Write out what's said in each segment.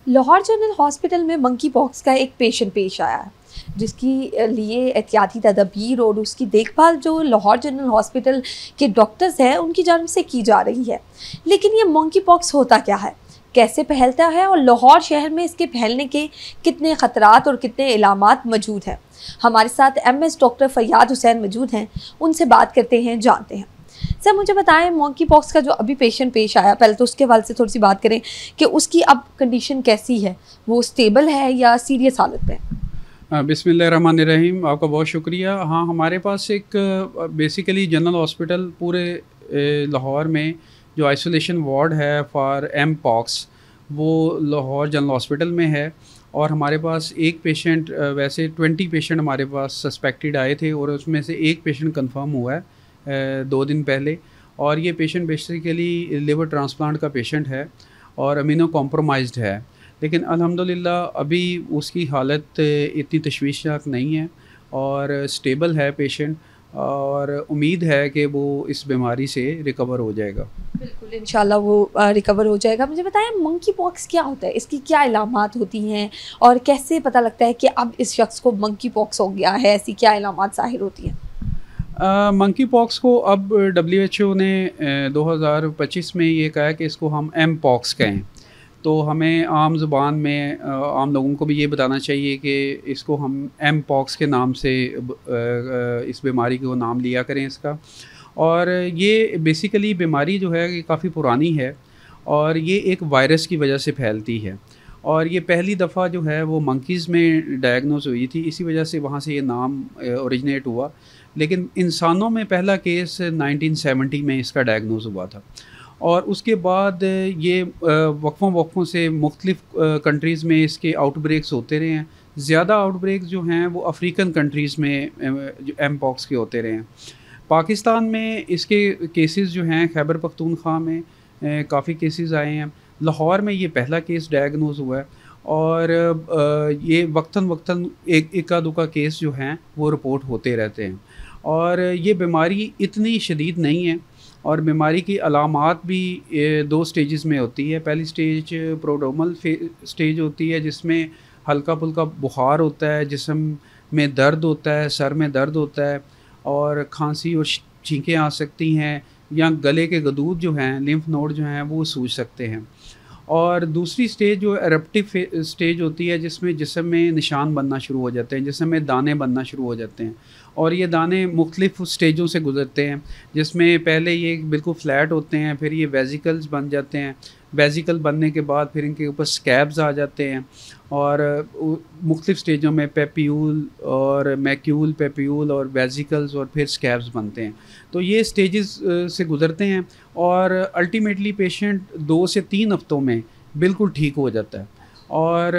Lahore general hospital में monkey pox का एक पेशेंट पेश आया है, जिसकी लिए एहतियाती तदबीर और उसकी देखभाल जो लाहौर जनरल हॉस्पिटल के डॉक्टर्स हैं उनकी जानिब से की जा रही है। लेकिन ये मंकी पॉक्स होता क्या है, कैसे फैलता है और लाहौर शहर में इसके फैलने के कितने ख़तरात और कितने इलामात मौजूद हैं। हमारे साथ MS डॉक्टर फैयाद हुसैन मौजूद हैं, उनसे बात करते हैं, जानते हैं। सर मुझे बताएं, मंकी पॉक्स का जो अभी पेशेंट पेश आया, पहले तो उसके हवाले से थोड़ी सी बात करें कि उसकी अब कंडीशन कैसी है, वो स्टेबल है या सीरियस हालत में है? बिस्मिल्लाहिर्रहमानिर्रहीम, आपका बहुत शुक्रिया। हाँ, हमारे पास एक बेसिकली जनरल हॉस्पिटल पूरे लाहौर में जो आइसोलेशन वार्ड है फॉर एम पॉक्स, वो लाहौर जनरल हॉस्पिटल में है। और हमारे पास एक पेशेंट, वैसे 20 पेशेंट हमारे पास सस्पेक्टेड आए थे और उसमें से एक पेशेंट कंफर्म हुआ है 2 दिन पहले। और ये पेशेंट बेसिकली लिवर ट्रांसप्लांट का पेशेंट है और अमीनो कॉम्प्रोमाइज्ड है, लेकिन अल्हम्दुलिल्लाह अभी उसकी हालत इतनी तशवीशनाक नहीं है और स्टेबल है पेशेंट, और उम्मीद है कि वो इस बीमारी से रिकवर हो जाएगा। बिल्कुल, इंशाल्लाह वो रिकवर हो जाएगा। मुझे बताएं, मंकी पॉक्स क्या होता है, इसकी क्या इलामात होती हैं और कैसे पता लगता है कि अब इस शख्स को मंकी पॉक्स हो गया है, ऐसी क्या इलामात ज़ाहिर होती हैं? मंकी पॉक्स को अब WHO ने 2025 में ये कहा है कि इसको हम एम पॉक्स कहें। तो हमें आम ज़ुबान में आम लोगों को भी ये बताना चाहिए कि इसको हम एम पॉक्स के नाम से इस बीमारी को नाम लिया करें इसका। और ये बेसिकली बीमारी जो है ये काफ़ी पुरानी है और ये एक वायरस की वजह से फैलती है। और ये पहली दफ़ा जो है वो मंकीज़ में डायग्नोज हुई थी, इसी वजह से वहाँ से ये नाम ओरिजिनेट हुआ। लेकिन इंसानों में पहला केस 1970 में इसका डायग्नोज हुआ था। और उसके बाद ये वक्फ़ों से मुख्तलिफ़ कंट्रीज़ में इसके आउटब्रेक्स होते रहे हैं। ज़्यादा आउटब्रेक्स जो हैं वो अफ्रीकन कंट्रीज़ में जो एम पॉक्स के होते रहे हैं। पाकिस्तान में इसके केसेस जो हैं खैबर पख्तूनख्वा में काफ़ी केसेस आए हैं। लाहौर में ये पहला केस डायग्नोज हुआ है और ये वक्तन एक इक्का दुक्का केस जो हैं वो रिपोर्ट होते रहते हैं। और ये बीमारी इतनी शदीद नहीं है और बीमारी की अलामात भी 2 स्टेजेस में होती है। पहली स्टेज प्रोड्रोमल स्टेज होती है, जिसमें हल्का फुल्का बुखार होता है, जिस्म में दर्द होता है, सर में दर्द होता है और खांसी और छींकें आ सकती हैं, या गले के गदूद जो हैं, लिम्फ नोड जो हैं वो सूज सकते हैं। और दूसरी स्टेज जो एरप्टिव स्टेज होती है, जिसमें जिस्म में निशान बनना शुरू हो जाते हैं, जिस्म में दाने बनना शुरू हो जाते हैं। और ये दाने मुख्तलिफ़ स्टेजों से गुज़रते हैं, जिसमें पहले ये बिल्कुल फ्लैट होते हैं, फिर ये वेजिकल्स बन जाते हैं। वेजिकल बनने के बाद फिर इनके ऊपर स्कैब्स आ जाते हैं और मुख्तलिफ़ स्टेजों में पेप्यूल और मैक्यूल, पेप्यूल और वेजिकल्स और फिर स्कैब्स बनते हैं। तो ये स्टेजेस से गुज़रते हैं और अल्टीमेटली पेशेंट 2 से 3 हफ्तों में बिल्कुल ठीक हो जाता है। और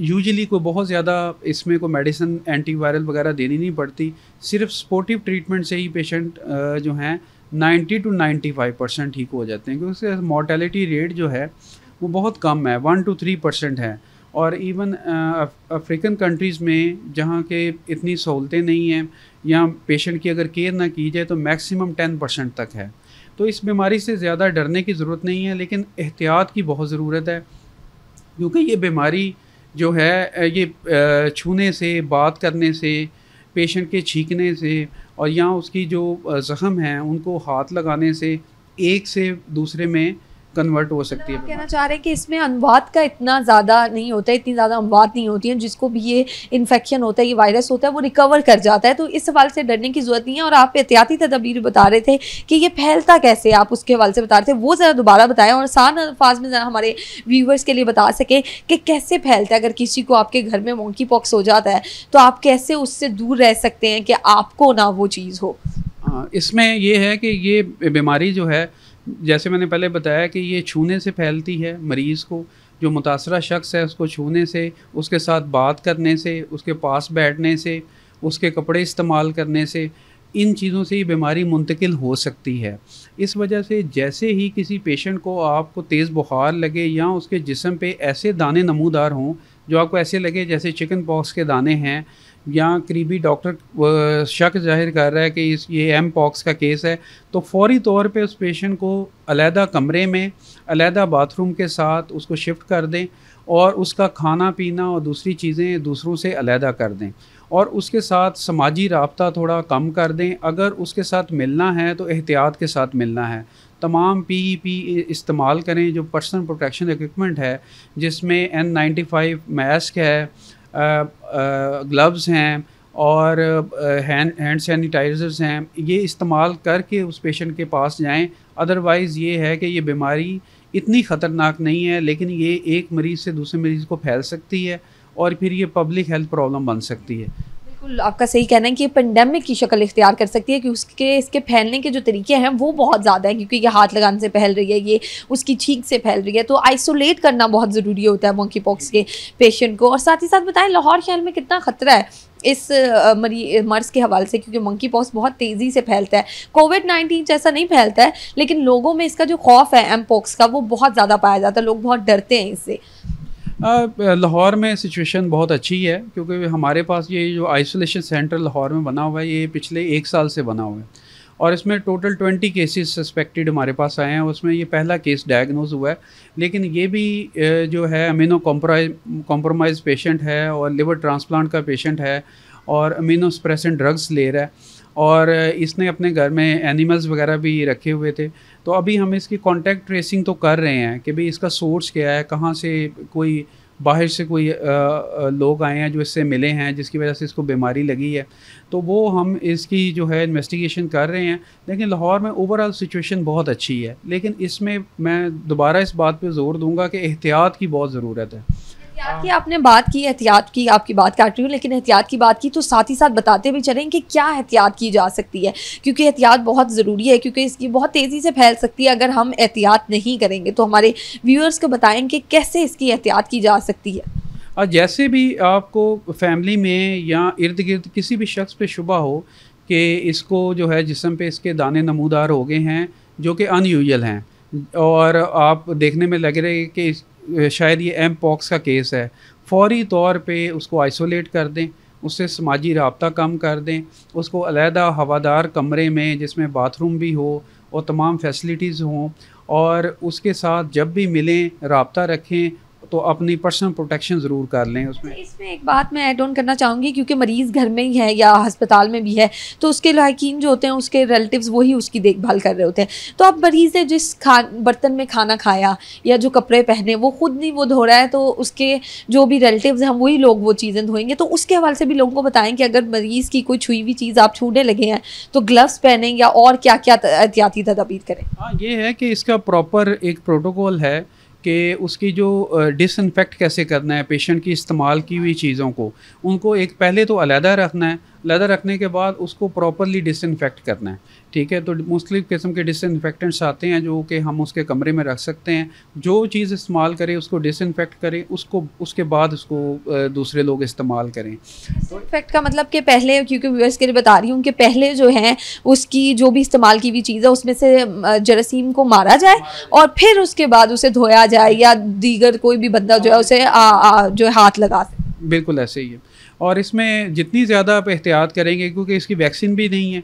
यूजुअली कोई बहुत ज़्यादा इसमें कोई मेडिसिन एंटीवायरल वगैरह देनी नहीं पड़ती, सिर्फ सपोर्टिव ट्रीटमेंट से ही पेशेंट जो हैं 90 to 95% ठीक हो जाते हैं, क्योंकि उसका मोर्टेलिटी रेट जो है वो बहुत कम है, 1 to 3% है। और इवन अफ्रीकन कंट्रीज़ में जहाँ के इतनी सहूलतें नहीं हैं या पेशेंट की अगर केयर ना की जाए तो मैक्सिमम 10% तक है। तो इस बीमारी से ज़्यादा डरने की ज़रूरत नहीं है, लेकिन एहतियात की बहुत ज़रूरत है, क्योंकि ये बीमारी जो है ये छूने से, बात करने से, पेशेंट के छींकने से और या उसकी जो ज़ख़म हैं उनको हाथ लगाने से एक से दूसरे में कन्वर्ट हो सकती है। आप कहना चाह रहे हैं कि इसमें अमवात का इतना ज़्यादा नहीं होता है, इतनी ज़्यादा अमवात नहीं होती हैं, जिसको भी ये इन्फेक्शन होता है, ये वायरस होता है, वो रिकवर कर जाता है, तो इस सवाल से डरने की ज़रूरत नहीं है। और आप एहतियाती तदबीर बता रहे थे कि ये फैलता कैसे, आप उसके हवाले से बता रहे थे, वो ज़रा दोबारा बताएं और आसान अल्फाज में ज़रा हमारे व्यूवर्स के लिए बता सकें कि कैसे फैलता है। अगर किसी को आपके घर में मंकी पॉक्स हो जाता है तो आप कैसे उससे दूर रह सकते हैं कि आपको ना वो चीज़ हो? इसमें ये है कि ये बीमारी जो है, जैसे मैंने पहले बताया कि ये छूने से फैलती है। मरीज़ को, जो मुतासरा शख्स है, उसको छूने से, उसके साथ बात करने से, उसके पास बैठने से, उसके कपड़े इस्तेमाल करने से, इन चीज़ों से ये बीमारी मुंतकिल हो सकती है। इस वजह से जैसे ही किसी पेशेंट को आपको तेज़ बुखार लगे या उसके जिस्म पे ऐसे दाने नमूदार हों जो आपको ऐसे लगे जैसे चिकन पॉक्स के दाने हैं, या करीबी डॉक्टर शक जाहिर कर रहा है कि ये एम पॉक्स का केस है, तो फ़ौरी तौर पे उस पेशेंट को अलहदा कमरे में अलहदा बाथरूम के साथ उसको शिफ्ट कर दें और उसका खाना पीना और दूसरी चीज़ें दूसरों से अलहदा कर दें, और उसके साथ समाजी राब्ता थोड़ा कम कर दें। अगर उसके साथ मिलना है तो एहतियात के साथ मिलना है। तमाम पीईपी इस्तेमाल करें, जो पर्सनल प्रोटेक्शन इक्विपमेंट है, जिसमें N95 मास्क है, ग्लव्स हैं और हैंड सैनिटाइज़र्स हैं, ये इस्तेमाल करके उस पेशेंट के पास जाएं। अदरवाइज़ ये है कि ये बीमारी इतनी ख़तरनाक नहीं है, लेकिन ये एक मरीज़ से दूसरे मरीज़ को फैल सकती है और फिर ये पब्लिक हेल्थ प्रॉब्लम बन सकती है। बिल्कुल, आपका सही कहना है कि ये पेंडेमिक की शक्ल इख्तियार कर सकती है कि उसके इसके फैलने के जो तरीके हैं वो बहुत ज़्यादा हैं, क्योंकि ये हाथ लगाने से फैल रही है, ये उसकी छींक से फैल रही है, तो आइसोलेट करना बहुत ज़रूरी होता है मंकी पॉक्स के पेशेंट को। और साथ ही साथ बताएं लाहौर शहर में कितना ख़तरा है इस मर्ज़ के हवाले से, क्योंकि मंकी पॉक्स बहुत तेज़ी से फैलता है। कोविड-19 जैसा नहीं फैलता है, लेकिन लोगों में इसका जो खौफ है एम पॉक्स का वो बहुत ज़्यादा पाया जाता है, लोग बहुत डरते हैं इससे। लाहौर में सिचुएशन बहुत अच्छी है, क्योंकि हमारे पास ये जो आइसोलेशन सेंटर लाहौर में बना हुआ है, ये पिछले 1 साल से बना हुआ है और इसमें टोटल 20 केसेस सस्पेक्टेड हमारे पास आए हैं। उसमें ये पहला केस डायग्नोज हुआ है, लेकिन ये भी जो है अमीनो कॉम्प्रोमाइज पेशेंट है और लिवर ट्रांसप्लांट का पेशेंट है और अमीनो सप्रेसेंट ड्रग्स ले रहा है, और इसने अपने घर में एनिमल्स वगैरह भी रखे हुए थे। तो अभी हम इसकी कॉन्टैक्ट ट्रेसिंग तो कर रहे हैं कि भाई इसका सोर्स क्या है, कहाँ से कोई बाहर से कोई लोग आए हैं जो इससे मिले हैं जिसकी वजह से इसको बीमारी लगी है, तो वो हम इसकी जो है इन्वेस्टिगेशन कर रहे हैं। लेकिन लाहौर में ओवरऑल सिचुएशन बहुत अच्छी है, लेकिन इसमें मैं दोबारा इस बात पे ज़ोर दूंगा कि एहतियात की बहुत ज़रूरत है। एहतियात की आपने बात की, एहतियात की आपकी बात काट रही हूँ, लेकिन एहतियात की बात की तो साथ ही साथ बताते भी चलें कि क्या एहतियात की जा सकती है, क्योंकि एहतियात बहुत ज़रूरी है, क्योंकि इसकी बहुत तेज़ी से फैल सकती है अगर हम एहतियात नहीं करेंगे। तो हमारे व्यूअर्स को बताएं कि कैसे इसकी एहतियात की जा सकती है। और जैसे भी आपको फैमिली में या इर्द गिर्द किसी भी शख्स पे शुबा हो कि इसको जो है जिस्म पे इसके दाने नमूदार हो गए हैं जो कि अनयूजुअल हैं, और आप देखने में लग रहे कि शायद ये एम पॉक्स का केस है, फौरी तौर पे उसको आइसोलेट कर दें, उससे समाजी राब्ता कम कर दें, उसको अलहदा हवादार कमरे में जिसमें बाथरूम भी हो और तमाम फैसिलिटीज़ हों, और उसके साथ जब भी मिलें राब्ता रखें, तो अपनी पर्सनल प्रोटेक्शन ज़रूर कर लें। उसमें एक बात मैं ऐड ऑन करना चाहूँगी, क्योंकि मरीज़ घर में ही है या अस्पताल में भी है, तो उसके लायकीन जो होते हैं उसके रिलेटिव्स वही उसकी देखभाल कर रहे होते हैं। तो अब मरीज़ ने जिस बर्तन में खाना खाया या जो कपड़े पहने वो खुद नहीं वो धो रहा है, तो उसके जो भी रिलेटिव्स हैं वही लोग वो चीज़ें धोएंगे। तो उसके हवाले से भी लोगों को बताएं कि अगर मरीज़ की कोई छुई हुई चीज़ आप छूने लगे हैं तो ग्लव्स पहनें या और क्या क्या एहतियाती तदाबीर करें। हाँ, ये है कि इसका प्रॉपर एक प्रोटोकॉल है कि उसकी जो डिसइंफेक्ट कैसे करना है, पेशेंट की इस्तेमाल की हुई चीज़ों को उनको एक पहले तो अलहदा रखना है, अलहदा रखने के बाद उसको प्रॉपरली डिसइंफेक्ट करना है। ठीक है, तो मुख्तलिफ़ किस्म के डिसइंफेक्टेंट्स आते हैं जो कि हम उसके कमरे में रख सकते हैं। जो चीज़ इस्तेमाल करें उसको डिसइंफेक्ट करें, उसको उसके बाद उसको दूसरे लोग इस्तेमाल करें। डिसइंफेक्ट का मतलब कि पहले, क्योंकि व्यूअर्स के लिए बता रही हूँ कि पहले जो है उसकी जो भी इस्तेमाल की हुई चीज़ है उसमें से जरासीम को मारा जाए और फिर उसके बाद उसे धोया जाए, या दीगर कोई भी बंदा जो है उसे जो है हाथ लगा सके। बिल्कुल ऐसे ही है, और इसमें जितनी ज़्यादा आप एहतियात करेंगे, क्योंकि इसकी वैक्सीन भी नहीं है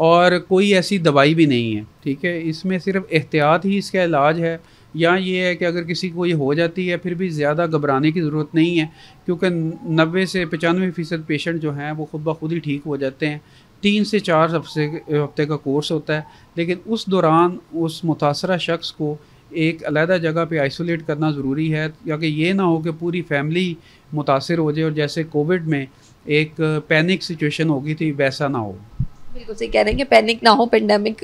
और कोई ऐसी दवाई भी नहीं है, ठीक है, इसमें सिर्फ एहतियात ही इसका इलाज है। या ये है कि अगर किसी को ये हो जाती है फिर भी ज़्यादा घबराने की ज़रूरत नहीं है, क्योंकि 90 से 95% पेशेंट जो हैं वो खुद ब खुद ही ठीक हो जाते हैं। 3 से 4 हफ्ते का कोर्स होता है, लेकिन उस दौरान उस मुतासरा शख्स को एक अलहदा जगह पे आइसोलेट करना ज़रूरी है, क्योंकि ये ना हो कि पूरी फैमिली मुतासर हो जाए और जैसे कोविड में एक पैनिक सिचुएशन हो गई थी वैसा ना हो। बिल्कुल सही कह रहे हैं कि पैनिक ना हो, पेंडेमिक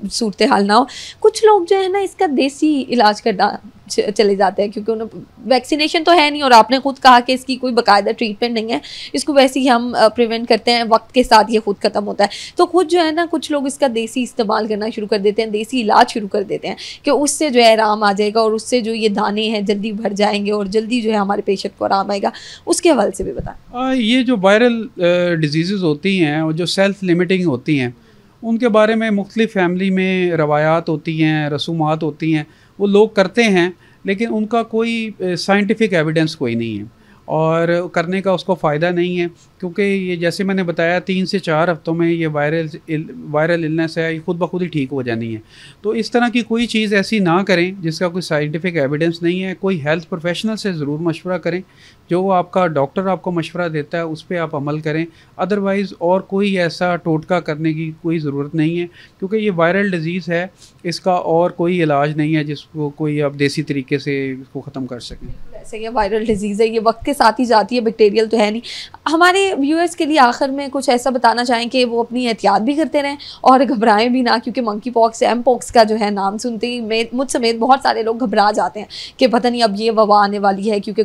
सूरत हाल ना हो। कुछ लोग जो है ना इसका देसी इलाज करना चले जाते हैं, क्योंकि उन्हें वैक्सीनेशन तो है नहीं और आपने खुद कहा कि इसकी कोई बाकायदा ट्रीटमेंट नहीं है, इसको वैसे ही हम प्रिवेंट करते हैं, वक्त के साथ ये खुद ख़त्म होता है। तो खुद जो है ना कुछ लोग इसका देसी इस्तेमाल करना शुरू कर देते हैं, देसी इलाज शुरू कर देते हैं कि उससे जो है आराम आ जाएगा और उससे जो ये दाने हैं जल्दी भर जाएंगे और जल्दी जो है हमारे पेशेंट को आराम आएगा। उसके हवाले से भी बताएं। ये जो वायरल डिजीज़ होती हैं और जो सेल्फ लिमिटिंग होती हैं, उनके बारे में मुख्तलिफ फैमिली में रवायात होती हैं, रसूमात होती हैं, वो लोग करते हैं, लेकिन उनका कोई साइंटिफिक एविडेंस कोई नहीं है। और करने का उसको फ़ायदा नहीं है, क्योंकि ये जैसे मैंने बताया 3 से 4 हफ्तों में ये वायरल इलनेस है, ये खुद ब खुद ही ठीक हो जानी है। तो इस तरह की कोई चीज़ ऐसी ना करें जिसका कोई साइंटिफिक एविडेंस नहीं है। कोई हेल्थ प्रोफेशनल से ज़रूर मशवरा करें, जो आपका डॉक्टर आपको मशवरा देता है उस पे आप अमल करें। अदरवाइज़ और कोई ऐसा टोटका करने की कोई ज़रूरत नहीं है, क्योंकि ये वायरल डिज़ीज़ है, इसका और कोई इलाज नहीं है जिसको कोई आप देसी तरीके से इसको ख़त्म कर सकें। ऐसे ये वायरल डिजीज़ है, ये वक्त के साथ ही जाती है, बैक्टीरियल तो है नहीं। हमारे व्यूअर्स के लिए आखिर में कुछ ऐसा बताना चाहें कि वो अपनी एहतियात भी करते रहें और घबराएं भी ना, क्योंकि मंकी पॉक्स एम पॉक्स का जो है नाम सुनते ही मुझ समेत बहुत सारे लोग घबरा जाते हैं कि पता नहीं अब ये वबा आने वाली है, क्योंकि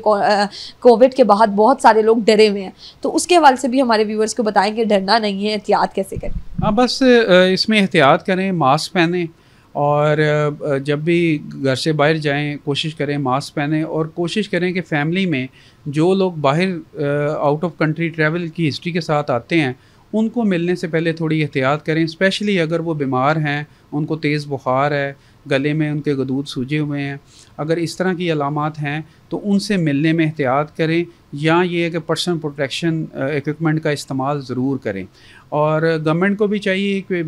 कोविड के बाद बहुत सारे लोग डरे हुए हैं। तो उसके हवाले से भी हमारे व्यूअर्स को बताएं कि डरना नहीं है, एहतियात कैसे करें। हाँ, बस इसमें एहतियात करें, मास्क पहनें और जब भी घर से बाहर जाएं कोशिश करें मास्क पहनें, और कोशिश करें कि फ़ैमिली में जो लोग बाहर आउट ऑफ कंट्री ट्रैवल की हिस्ट्री के साथ आते हैं उनको मिलने से पहले थोड़ी एहतियात करें, स्पेशली अगर वो बीमार हैं, उनको तेज़ बुखार है, गले में उनके गदूद सूजे हुए हैं, अगर इस तरह की अलामात हैं तो उनसे मिलने में एहतियात करें, या ये है कि पर्सनल प्रोटेक्शन इक्विपमेंट का इस्तेमाल ज़रूर करें। और गवर्नमेंट को भी चाहिए कि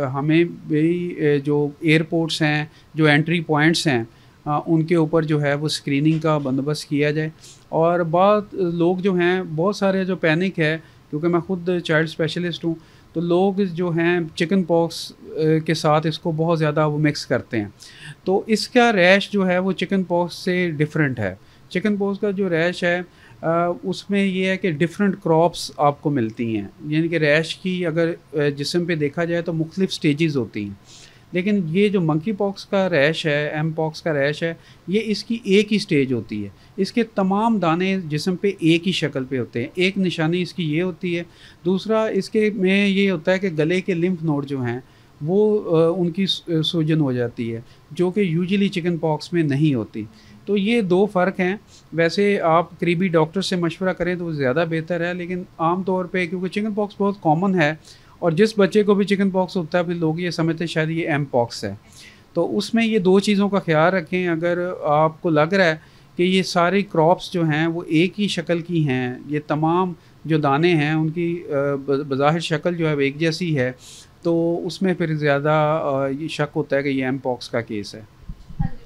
हमें भी जो एयरपोर्ट्स हैं, जो एंट्री पॉइंट्स हैं, उनके ऊपर जो है वो स्क्रीनिंग का बंदोबस्त किया जाए। और बहुत लोग जो हैं, बहुत सारे जो पैनिक है, क्योंकि मैं ख़ुद चाइल्ड स्पेशलिस्ट हूँ, तो लोग जो हैं चिकन पॉक्स के साथ इसको बहुत ज़्यादा वो मिक्स करते हैं। तो इसका रैश जो है वो चिकन पॉक्स से डिफरेंट है। चिकन पॉक्स का जो रैश है उसमें ये है कि डिफरेंट क्रॉप्स आपको मिलती हैं, यानी कि रैश की अगर जिस्म पे देखा जाए तो मुख्तलिफ स्टेजेस होती हैं। लेकिन ये जो मंकी पॉक्स का रैश है, एम पॉक्स का रैश है, ये इसकी एक ही स्टेज होती है। इसके तमाम दाने जिस्म पे एक ही शक्ल पे होते हैं। एक निशानी इसकी ये होती है। दूसरा इसके में ये होता है कि गले के लिम्फ नोड जो हैं वो उनकी सूजन हो जाती है, जो कि यूजुअली चिकन पॉक्स में नहीं होती। तो ये दो फ़र्क हैं। वैसे आप करीबी डॉक्टर से मशवरा करें तो ज़्यादा बेहतर है, लेकिन आम तौर पे क्योंकि चिकन पॉक्स बहुत कॉमन है और जिस बच्चे को भी चिकन पॉक्स होता है फिर लोग ये समझते हैं शायद ये एम पॉक्स है, तो उसमें ये दो चीज़ों का ख्याल रखें। अगर आपको लग रहा है कि ये सारी क्रॉप्स जो हैं वो एक ही शक्ल की हैं, ये तमाम जो दाने हैं उनकी बज़ाहिर शक्ल जो है वो एक जैसी है, तो उसमें फिर ज़्यादा ये शक होता है कि ये एम पॉक्स का केस है।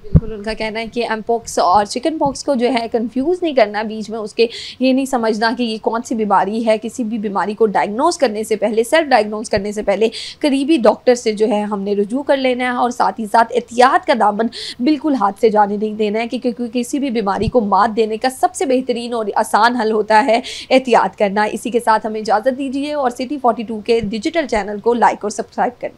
बिल्कुल, उनका कहना है कि एम पॉक्स और चिकन पॉक्स को जो है कंफ्यूज नहीं करना बीच में उसके, ये नहीं समझना कि ये कौन सी बीमारी है। किसी भी बीमारी को डायग्नोज करने से पहले, सेल्फ डायग्नोज करने से पहले करीबी डॉक्टर से जो है हमने रुजू कर लेना है, और साथ ही साथ एहतियात का दामन बिल्कुल हाथ से जाने नहीं देना है, क्योंकि किसी भी बीमारी को मात देने का सबसे बेहतरीन और आसान हल होता है एहतियात करना। इसी के साथ हमें इजाज़त दीजिए और सिटी 42 के डिजिटल चैनल को लाइक और सब्सक्राइब करना है।